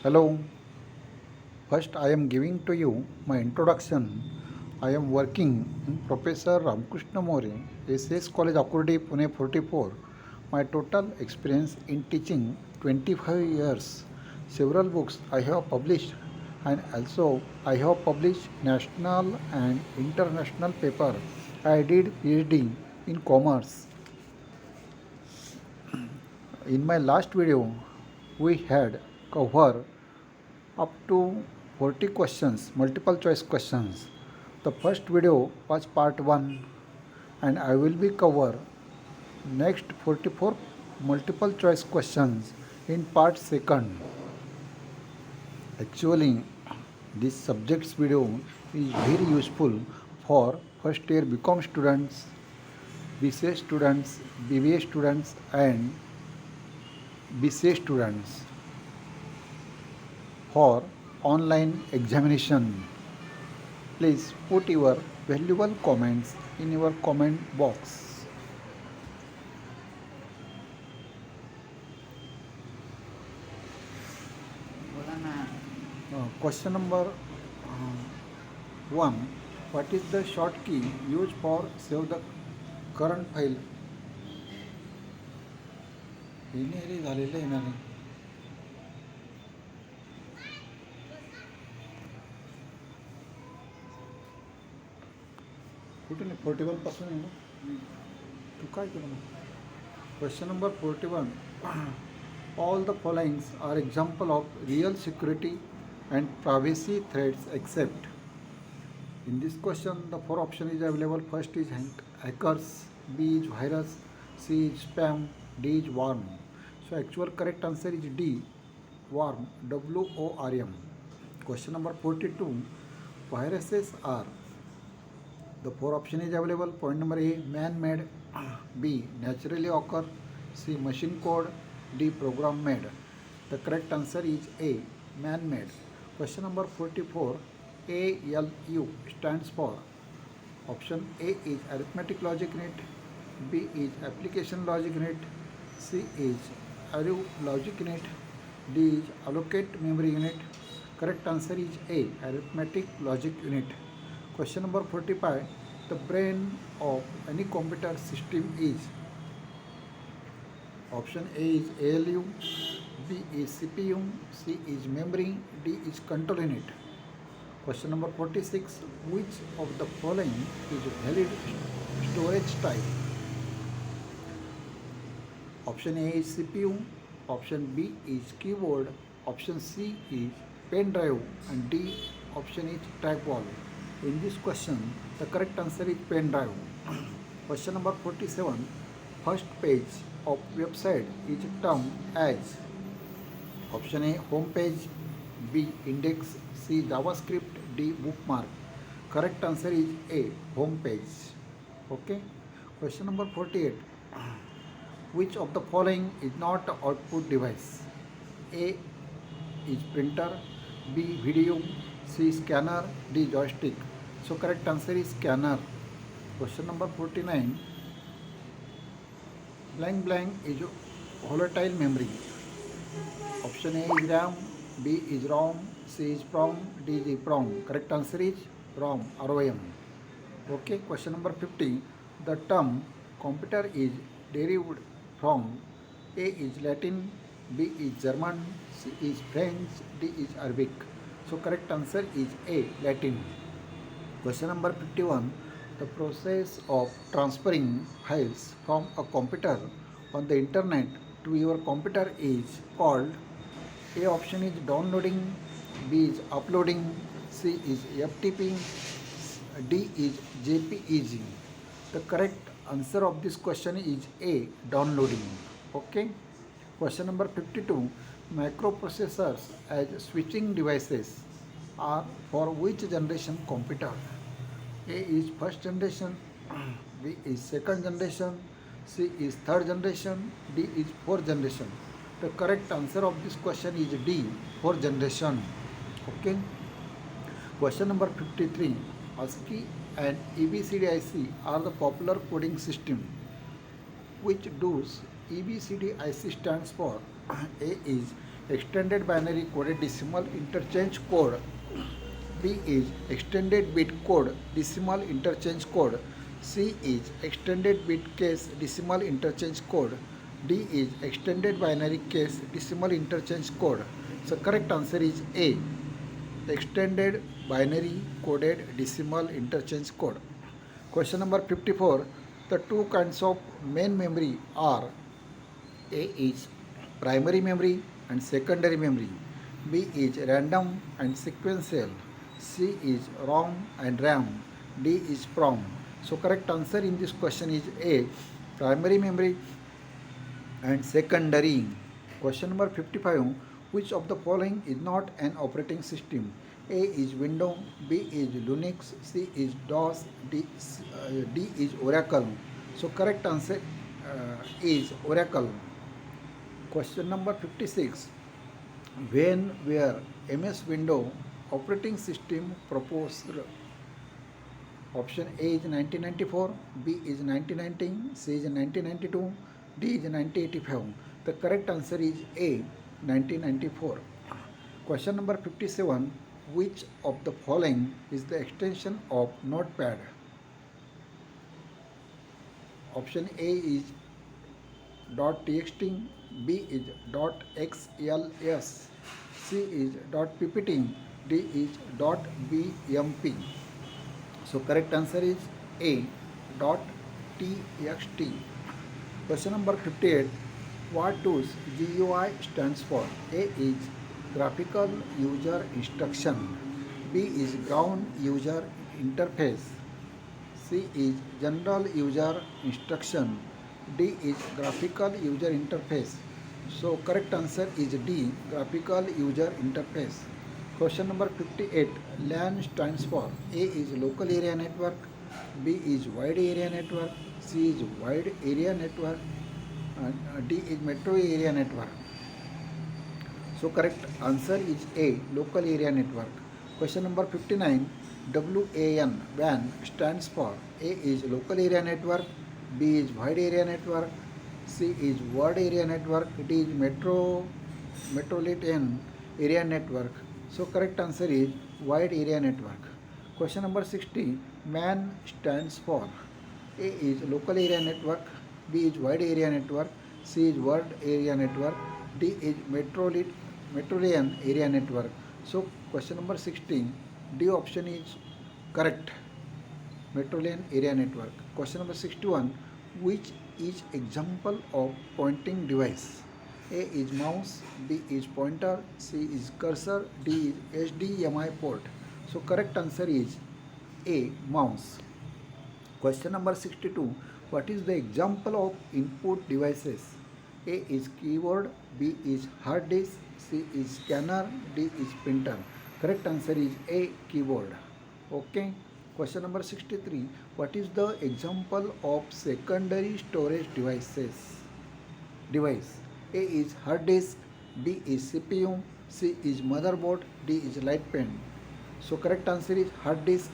Hello, first I am giving to you my introduction. I am working in Professor Ramkrishna More, SS College Akurdi, Pune 44. My total experience in teaching 25 years. Several books I have published and also I have published national and international paper. I did PhD in commerce. In my last video, we had covered up to 40 questions, multiple choice questions. The first video was part 1 and I will be cover next 44 multiple choice questions in part 2nd. Actually, this subject's video is very useful for first year BCom students, BCA students, BBA students and BCA students for online examination. Please put your valuable comments in your comment box. Question number 1. What is the short key used for save the current file? झालेलं आहे ना कुठे नाही 41 पासून आहे ना तू काय केलं मग question number 41 all the followings are example of real security and privacy threats except in this question the four option is available. First is hackers, B is virus, C is spam, D is worm. So actual correct answer is D, worm, WORM. Question number 42 viruses are the four option is available. Point number A man-made, B naturally occur, C machine code, D program made. The correct answer is A man-made. Question number 44 ALU stands for option A is arithmetic logic unit, B is application logic unit, C is array logic unit, D is allocate memory unit. Correct answer is A arithmetic logic unit. Question number 45 the brain of any computer system is option A is ALU, B is CPU, C is memory, D is control unit. Question number 46 which of the following is valid storage type? Option A is CPU, option B is keyboard, option C is pen drive and D option is trackball. In this question the correct answer is pen drive. Question number 47 first page of website is termed as option A home page, B index, C JavaScript, D bookmark. Correct answer is A home page. Okay. Question number 48 which of the following is not output device? A is printer, B video, C scanner, D joystick. So correct answer is scanner. Question number 49 blank blank is volatile memory. Option A is RAM, B is ROM, C is PROM, D is EPROM. Correct answer is ROM, ROM. Okay, question number 50. The term computer is derived from A is Latin, B is German, C is French, D is Arabic. So correct answer is A Latin. Question number 51. The process of transferring files from a computer on the internet to your computer is called A option is downloading, B is uploading, C is FTP, D is JPEG. The correct answer of this question is A downloading. Okay. Question number 52. Microprocessors as switching devices are for which generation computer? A is first generation, B is second generation, C is third generation, D is fourth generation. The correct answer of this question is D, fourth generation. Okay. Question number 53. ASCII and EBCDIC are the popular coding system. Which does EBCDIC stands for? A is extended binary coded decimal interchange code. B is extended bit code decimal interchange code. C is extended bit case decimal interchange code. D is extended binary case decimal interchange code. So correct answer is A, extended binary coded decimal interchange code. Question number 54. The two kinds of main memory are: A is primary memory and secondary memory. B is random and sequential. C is ROM and RAM. D is PROM. So correct answer in this question is A, primary memory and secondary. Question number 55. Which of the following is not an operating system? A is Windows, B is Linux, C is DOS, D is Oracle. So correct answer is Oracle. Question number 56. When were MS Windows operating system proposed? Option A is 1994, B is 1990, C is 1992, D is 1985. The correct answer is A, 1994. Question number 57. Which of the following is the extension of Notepad? Option A is .txt, B is .xls, C is .ppt, D is .bmp. So correct answer is A, .txt. Question number 58. What does GUI stands for? A is graphical user instruction, B is ground user interface, C is general user instruction, D is graphical user interface. So correct answer is D, graphical user interface. Question number 58. LAN stands for: A is local area network, B is wide area network, C is wide area network, and D is metro area network. So correct answer is A, local area network. Question number 59. WAN stands for: A is local area network, B is wide area network, C is wide area network, D is metropolitan area network. So correct answer is wide area network. Question number 60. MAN stands for: A is local area network, B is wide area network, C is wide area network, D is metropolitan area network. So question number 16. D option is correct, metropolitan area network. Question number 61. Which is example of pointing device? A is mouse, B is pointer, C is cursor, D is HDMI port. So correct answer is A, mouse. Question number 62. What is the example of input devices? A is keyboard, B is hard disk, C is scanner, D is printer. Correct answer is A, keyboard. Okay. Question number 63. What is the example of secondary storage device? A is hard disk, B is CPU, C is motherboard, D is light pen. So correct answer is hard disk.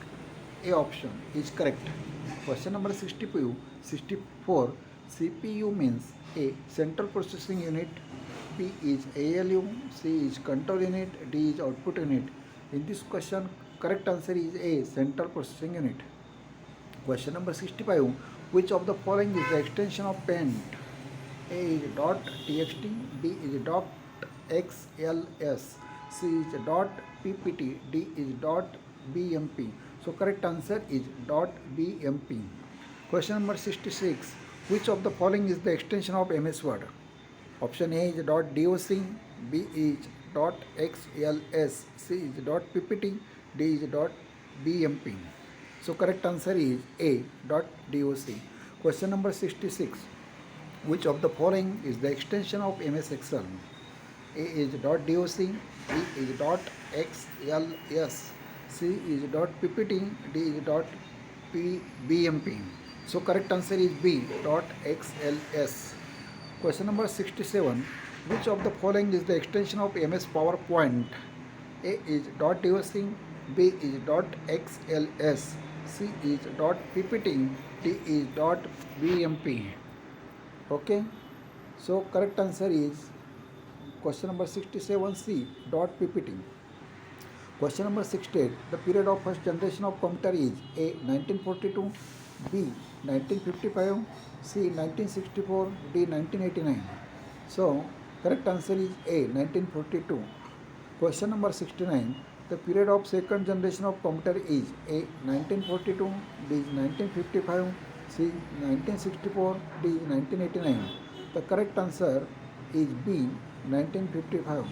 A option is correct. Question number 64. CPU means: A, central processing unit, P is ALU, C is control unit, D is output unit. In this question, correct answer is A, central processing unit. Question number 65. Which of the following is the extension of Paint? A is .txt, B is .xls, C is .ppt, D is .bmp. So correct answer is .bmp. Question number 66. Which of the following is the extension of MS Word? Option A is .doc, B is .xls, C is .ppt, D is .bmp. So correct answer is A, .doc. Question number 66. Which of the following is the extension of MS Excel? A is .doc, B is .xls, C is .ppt, D is .bmp. So correct answer is B, .xls. Question number 67. Which of the following is the extension of MS PowerPoint? A is .doc, B is .xls, C is .ppt, D is .bmp. Okay, so correct answer is Question number 67C, dot PPT. Question number 68. The period of first generation of computer is A. 1942, B. 1955, C. 1964, D. 1989. So, correct answer is A. 1942. Question number 69. The period of second generation of computer is A. 1942, B. 1955, C. 1964, D. 1989. The correct answer is B. 1955.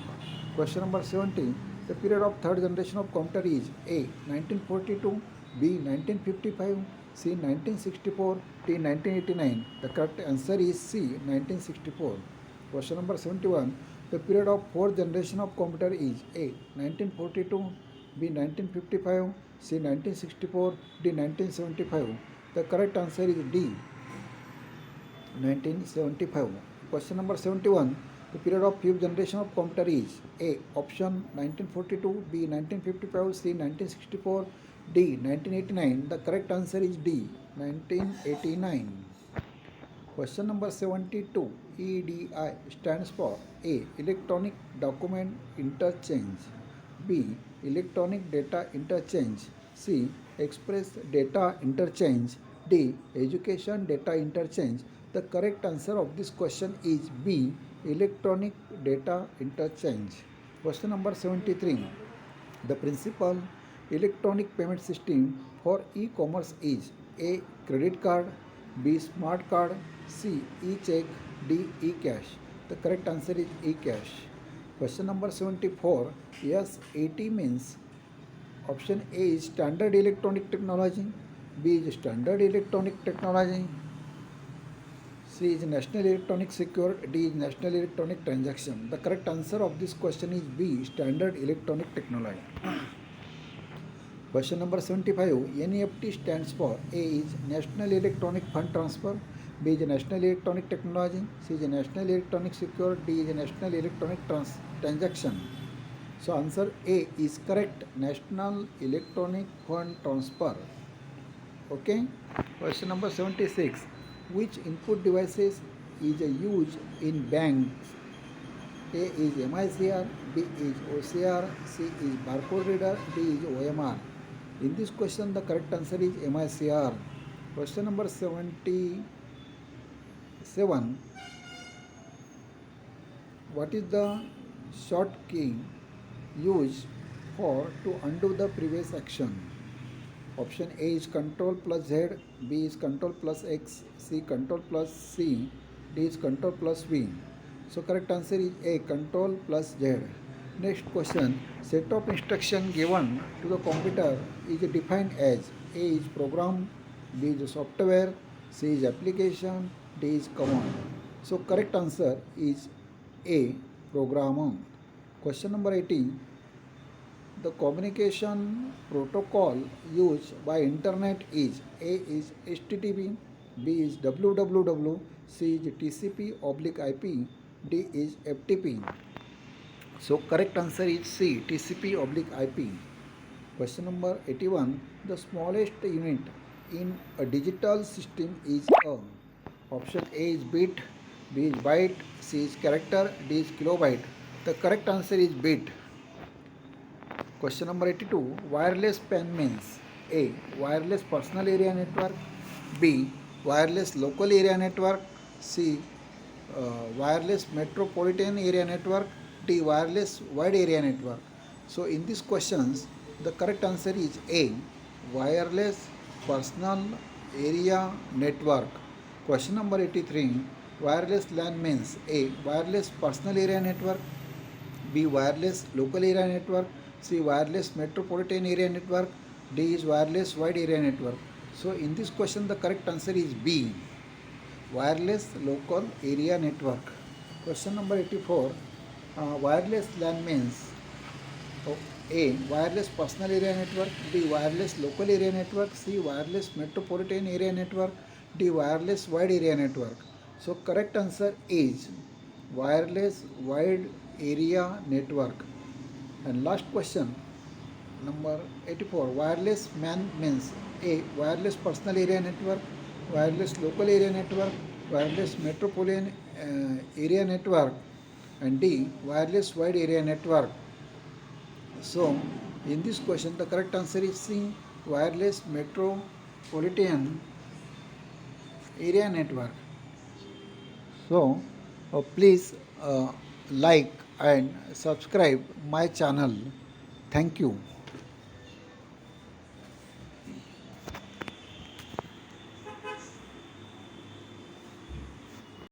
Question number 70. The period of third generation of computer is A. 1942, B. 1955, C. 1964, D. 1989. The correct answer is C. 1964. Question number 71. The period of fourth generation of computer is A. 1942, B. 1955, C. 1964, D. 1975. The correct answer is D. 1975. Question number 71. The period of fifth generation of computer is A. Option 1942, B. 1955, C. 1964, D. 1989. The correct answer is D. 1989. Question number 72. EDI stands for A. Electronic Document Interchange, B. Electronic Data Interchange, C. Express Data Interchange, D. Education Data Interchange. The correct answer of this question is B. Electronic Data Interchange. Question number 73. The principal electronic payment system for e-commerce is A. Credit card, B. Smart card, C. E-check, D. E-cash. The correct answer is E-cash. Question number 74. SAT means option A is standard electronic technology, B is standard electronic technology, C is national electronic secure, D is national electronic transaction. The correct answer of this question is B, standard electronic technology. Question number 75. NEFT stands for A is national electronic fund transfer, B is national electronic technology, C is national electronic secure, D is national electronic transaction. So answer A is correct, national electronic fund transfer. Okay. Question number 76. Which input devices is used in banks? A is MICR, B is OCR, C is barcode reader, D is OMR. In this question, the correct answer is MICR. Question number 77. What is the short key used for to undo the previous action? Option A is Control plus Z, B is Control plus X, C Control plus C, D is Control plus V. So correct answer is A, Control plus Z. Next question. Set of instruction given to the computer is defined as A is program, B is software, C is application, D is command. So correct answer is A, program. Question number 18. The communication protocol used by internet is A is HTTP, B is www, C is TCP/IP, D is FTP. So correct answer is C, TCP/IP. Question number 81. The smallest unit in a digital system is a. Option A is bit, B is byte, C is character, D is kilobyte. The correct answer is bit. Question number 82. Wireless PAN means A. Wireless personal area network, B. Wireless local area network, C. Wireless metropolitan area network, D. Wireless wide area network. So in these questions, the correct answer is A. Wireless personal area network. Question number 83. Wireless LAN means A. Wireless personal area network, B. Wireless local area network, C. Wireless metropolitan area network, D is wireless wide area network. So in this question, the correct answer is B. Wireless local area network. Question number 84. Wireless LAN means A. Wireless personal area network, B. Wireless local area network, C. Wireless metropolitan area network, D. Wireless wide area network. So correct answer is wireless wide area network. And last question, number 84. Wireless MAN means A. Wireless personal area network, wireless local area network, wireless metropolitan area network, and D. Wireless wide area network. So, in this question, the correct answer is C. Wireless metropolitan area network. So, please like and subscribe my channel. Thank you.